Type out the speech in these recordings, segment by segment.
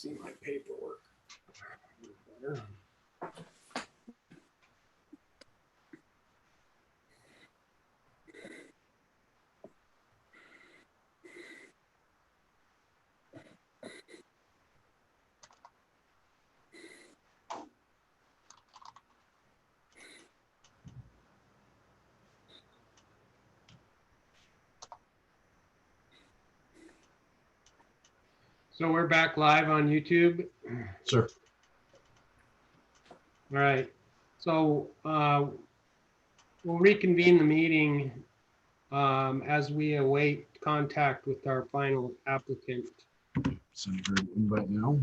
see my paperwork better. So we're back live on YouTube. Sure. All right. So we'll reconvene the meeting as we await contact with our final applicant. Send her an invite now.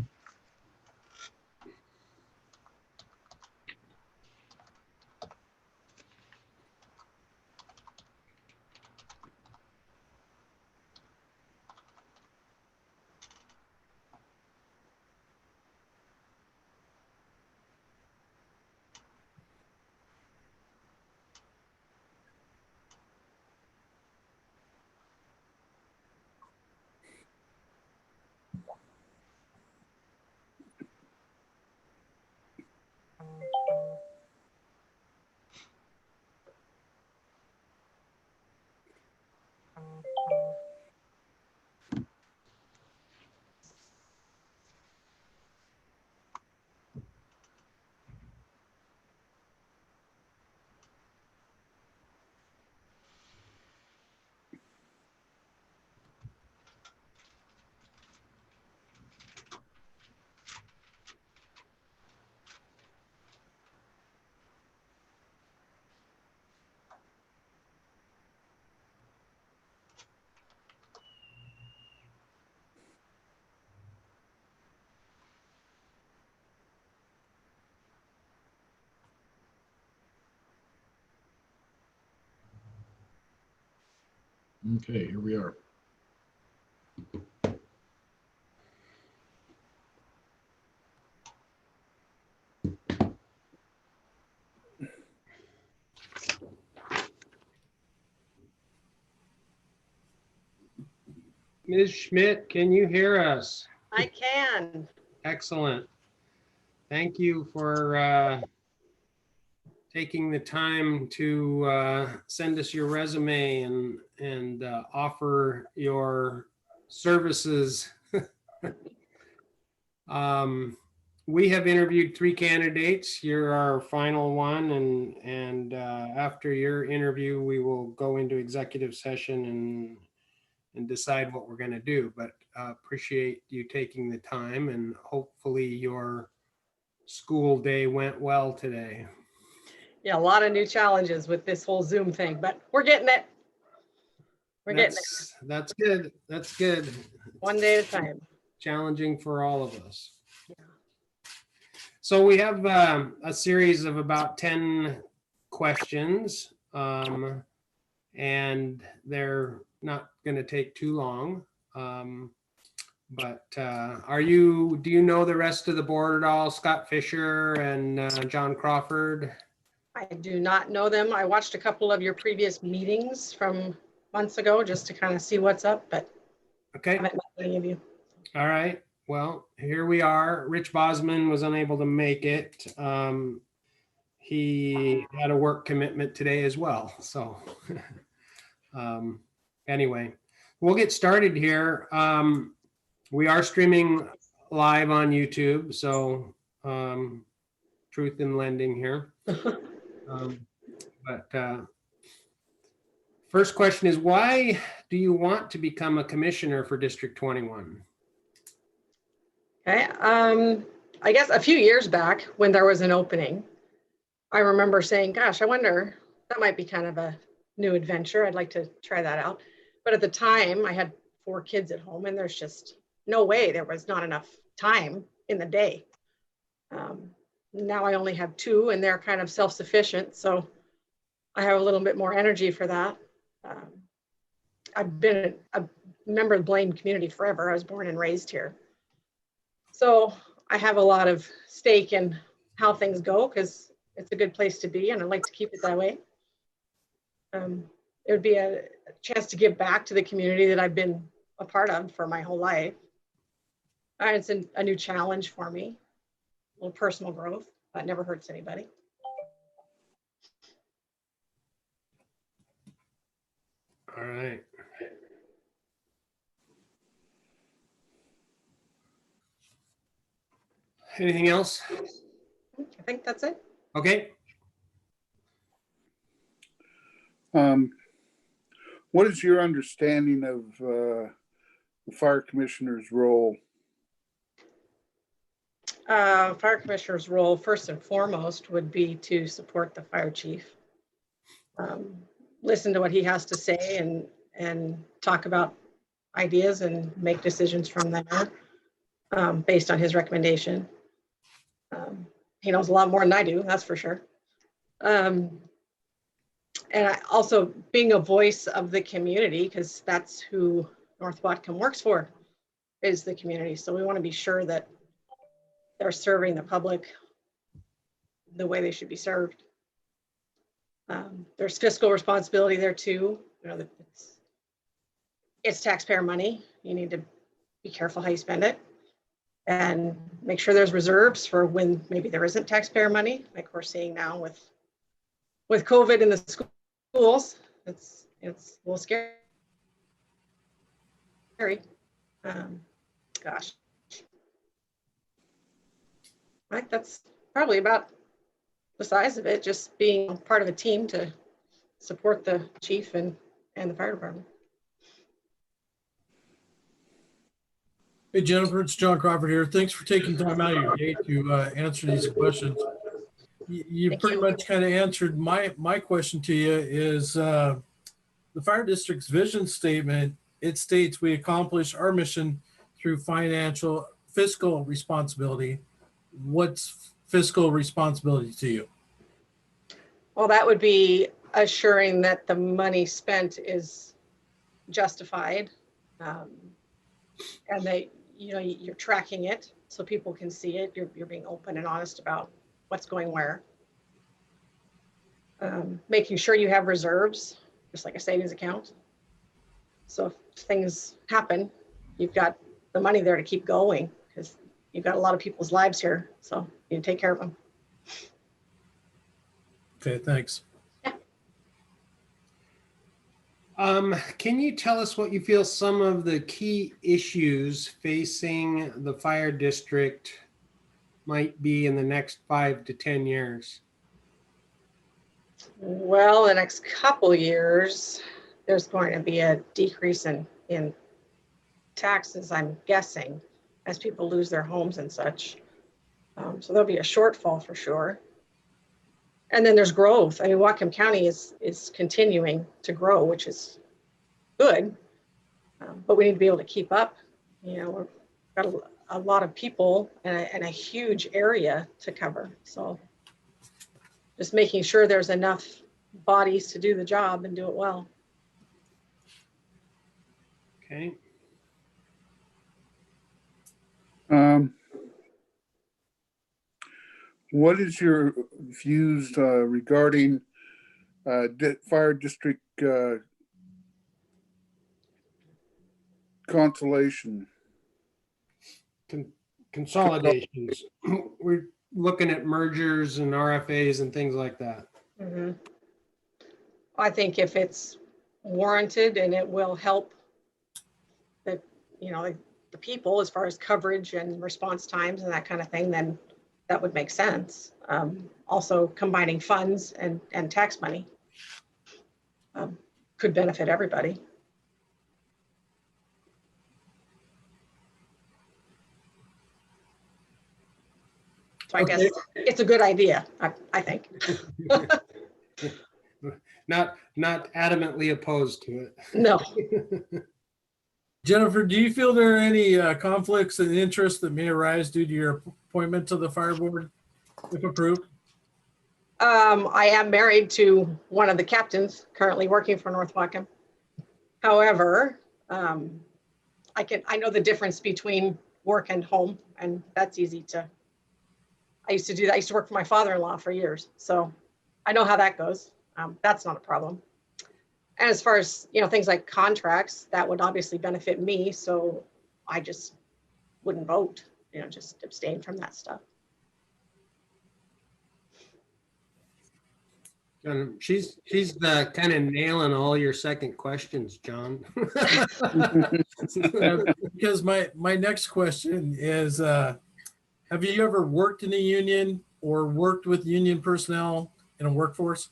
Okay, here we are. Ms. Schmidt, can you hear us? I can. Excellent. Thank you for taking the time to send us your resume and offer your services. We have interviewed 3 candidates. You're our final one, and after your interview, we will go into executive session and decide what we're going to do. But appreciate you taking the time, and hopefully your school day went well today. Yeah, a lot of new challenges with this whole Zoom thing, but we're getting it. We're getting it. That's good. That's good. One day at a time. Challenging for all of us. So we have a series of about 10 questions, and they're not going to take too long. But do you know the rest of the board at all? Scott Fisher and John Crawford? I do not know them. I watched a couple of your previous meetings from months ago just to kind of see what's up, but Okay. I haven't met any of you. All right. Well, here we are. Rich Bosman was unable to make it. He had a work commitment today as well. So anyway, we'll get started here. We are streaming live on YouTube, so truth in lending here. First question is, why do you want to become a commissioner for District 21? Okay. I guess a few years back when there was an opening, I remember saying, gosh, I wonder, that might be kind of a new adventure. I'd like to try that out. But at the time I had 4 kids at home and there's just no way, there was not enough time in the day. Now I only have 2 and they're kind of self-sufficient. So I have a little bit more energy for that. I've been a member of the Blaine community forever. I was born and raised here. So I have a lot of stake in how things go because it's a good place to be and I'd like to keep it that way. It would be a chance to give back to the community that I've been a part of for my whole life. It's a new challenge for me, a little personal growth, that never hurts anybody. All right. Anything else? I think that's it. Okay. What is your understanding of the fire commissioner's role? Fire commissioner's role, first and foremost, would be to support the fire chief. Listen to what he has to say and talk about ideas and make decisions from there based on his recommendation. He knows a lot more than I do, that's for sure. And I also being a voice of the community, because that's who North Whatcom works for, is the community. So we want to be sure that they're serving the public the way they should be served. There's fiscal responsibility there too. You know, it's taxpayer money. You need to be careful how you spend it and make sure there's reserves for when maybe there isn't taxpayer money, like we're seeing now with COVID in the schools. It's a little scary. Gosh, right. That's probably about the size of it. Just being part of a team to support the chief and the fire department. Hey, Jennifer, it's John Crawford here. Thanks for taking time out of your day to answer these questions. You Thank pretty you. much kind of answered my question to you is the fire district's vision statement. It states we accomplish our mission through fiscal responsibility. What's fiscal responsibility to you? Well, that would be assuring that the money spent is justified, and that you're tracking it so people can see it. You're being open and honest about what's going where. Making sure you have reserves, just like a savings account. So if things happen, you've got the money there to keep going, because you've got a lot of people's lives here, so you take care of them. Okay, thanks. Can you tell us what you feel some of the key issues facing the fire district might be in the next 5 to 10 years? Well, the next couple of years, there's going to be a decrease in taxes, I'm guessing, as people lose their homes and such. So there'll be a shortfall for sure. And then there's growth. I mean, Whatcom County is continuing to grow, which is good, but we need to be able to keep up. We've got a lot of people and a huge area to cover. So just making sure there's enough bodies to do the job and do it well. Okay. What is your views regarding fire district consolation? Consolidations. We're looking at mergers and RFAs and things like that. Mm-hmm. I think if it's warranted and it will help the people as far as coverage and response times and that kind of thing, then that would make sense. Also combining funds and tax money could benefit everybody. So I guess it's a good idea, I think. Not adamantly opposed to it. No. Jennifer, do you feel there are any conflicts of interest that may arise due to your appointment to the fire board, if approved? I am married to one of the captains currently working for North Whatcom. However, I know the difference between work and home, and that's easy to. I used to do that. I used to work for my father-in-law for years, so I know how that goes. That's not a problem. And as far as things like contracts, that would obviously benefit me. So I just wouldn't vote, just abstain from that stuff. She's kind of nailing all your second questions, John. Because my next question is, have you ever worked in a union or worked with union personnel in a workforce?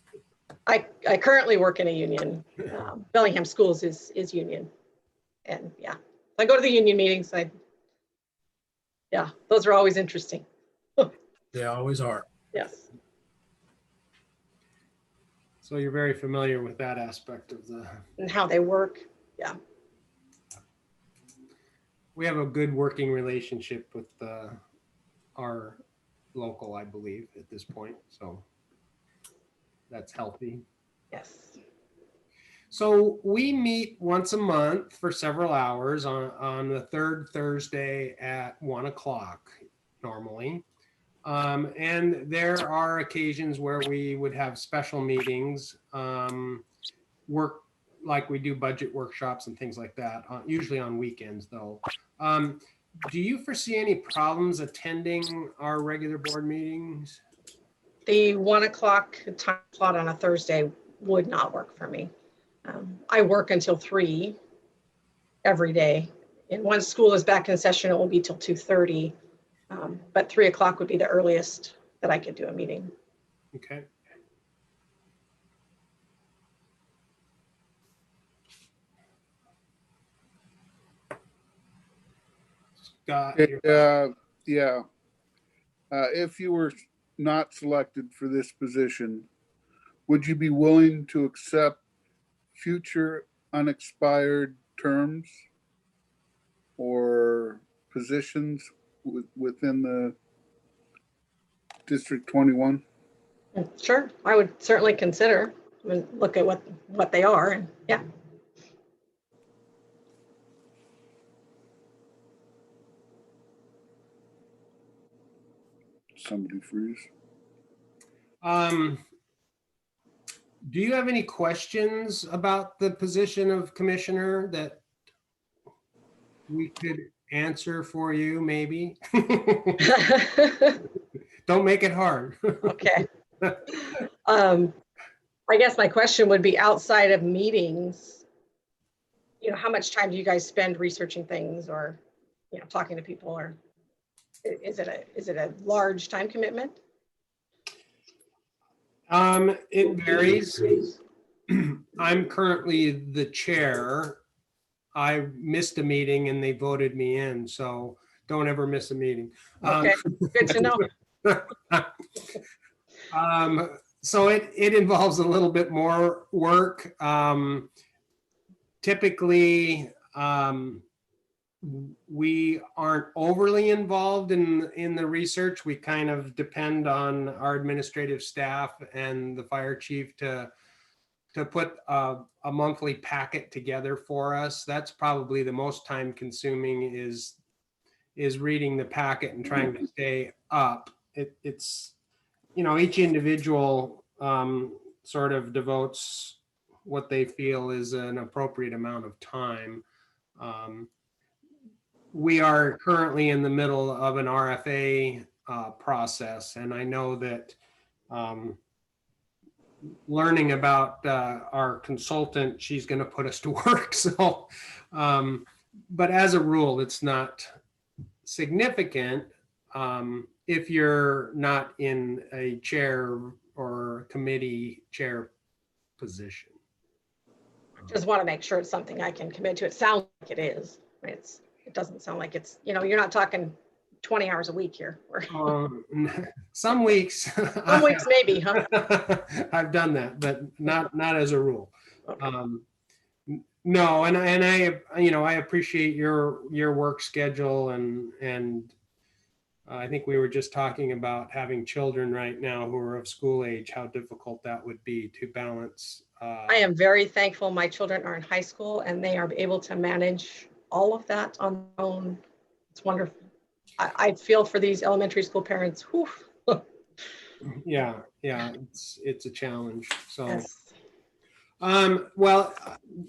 I currently work in a union. Bellingham Schools is union. And yeah, I go to the union meetings. Yeah, those are always interesting. They always are. Yes. So you're very familiar with that aspect of And how they work. Yeah. we have a good working relationship with our local, I believe, at this point. So that's healthy. Yes. So we meet once a month for several hours on the third Thursday at 1 o'clock normally. And there are occasions where we would have special meetings, work like we do budget workshops and things like that, usually on weekends though. Do you foresee any problems attending our regular board meetings? The 1 o'clock time slot on a Thursday would not work for me. I work until 3 every day. And once school is back in session, it will be till 2:30. But 3 o'clock would be the earliest that I could do a meeting. Okay. Scott, Yeah. If you were not selected for this position, would you be willing to accept future unexpired terms or positions within the District 21? Sure, I would certainly consider and look at what they are, and yeah. Somebody freeze. Do you have any questions about the position of commissioner that we could answer for you, maybe? Don't make it hard. Okay. I guess my question would be, outside of meetings, how much time do you guys spend researching things or, talking to people, or is it a large time commitment? It varies. I'm currently the chair. I missed a meeting and they voted me in, so don't ever miss a meeting. Okay, good to know. So it involves a little bit more work. Typically, we aren't overly involved in the research. We kind of depend on our administrative staff and the fire chief to put a monthly packet together for us. That's probably the most time consuming is reading the packet and trying to stay up. It's each individual sort of devotes what they feel is an appropriate amount of time. We are currently in the middle of an RFA process, and I know that learning about our consultant, she's going to put us to work. So, but as a rule, it's not significant if you're not in a chair or committee chair position. Just want to make sure it's something I can commit to. It sounds like it is. It doesn't sound like it's, you're not talking 20 hours a week here. Some weeks. Some weeks maybe, huh? I've done that, but not as a rule. Okay. No, and I appreciate your work schedule, and I think we were just talking about having children right now who are of school age, how difficult that would be to balance. I am very thankful my children are in high school and they are able to manage all of that on their own. It's wonderful. I feel for these elementary school parents. Whew. Yeah, it's a challenge. So, Yes. Well,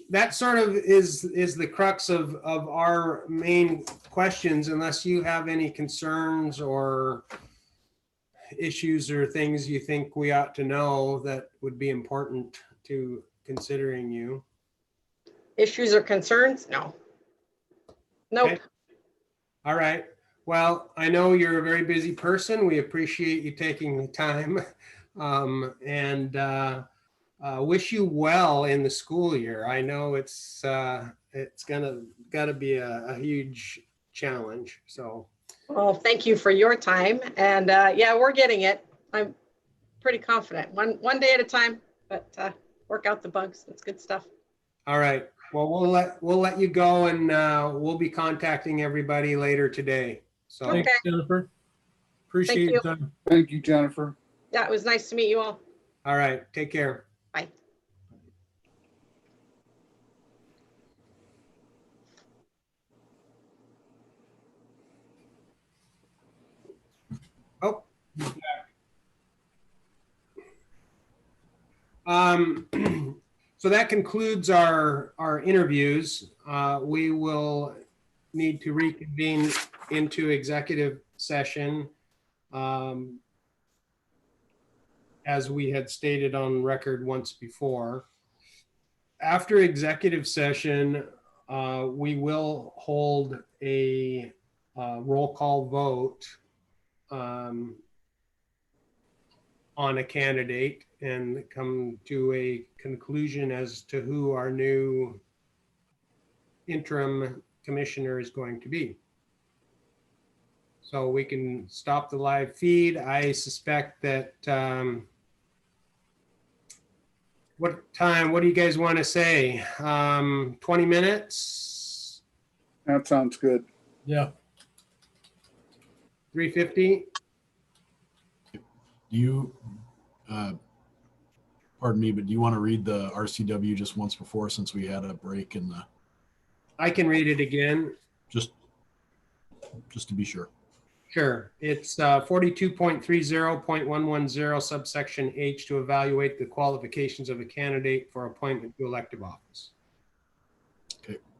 that sort of is the crux of our main questions, unless you have any concerns or issues or things you think we ought to know that would be important to considering you. Issues or concerns? No. Nope. Okay. All right. Well, I know you're a very busy person. We appreciate you taking the time, and wish you well in the school year. I know it's gotta be a huge challenge. So, Well, thank you for your time. And yeah, we're getting it. I'm pretty confident. One day at a time, but work out the bugs. That's good stuff. all right. Well, we'll let you go, and we'll be contacting everybody later today. So, Okay. Thanks, Jennifer. Appreciate you. your time. Thank you, Jennifer. Yeah, it was nice to meet you all. all right. Take care. Bye. Oh. So that concludes our interviews. We will need to reconvene into executive session, as we had stated on record once before. After executive session, we will hold a roll call vote on a candidate and come to a conclusion as to who our new interim commissioner is going to be. So we can stop the live feed. I suspect that, what do you guys want to say? 20 minutes, That sounds good. Yeah. 3:50? Do you, pardon me, but do you want to read the RCW just once before, since we had a break in the, I can read it again. just to be sure. Sure. It's 42.30.110 subsection H to evaluate the qualifications of a candidate for appointment to elective office. Okay.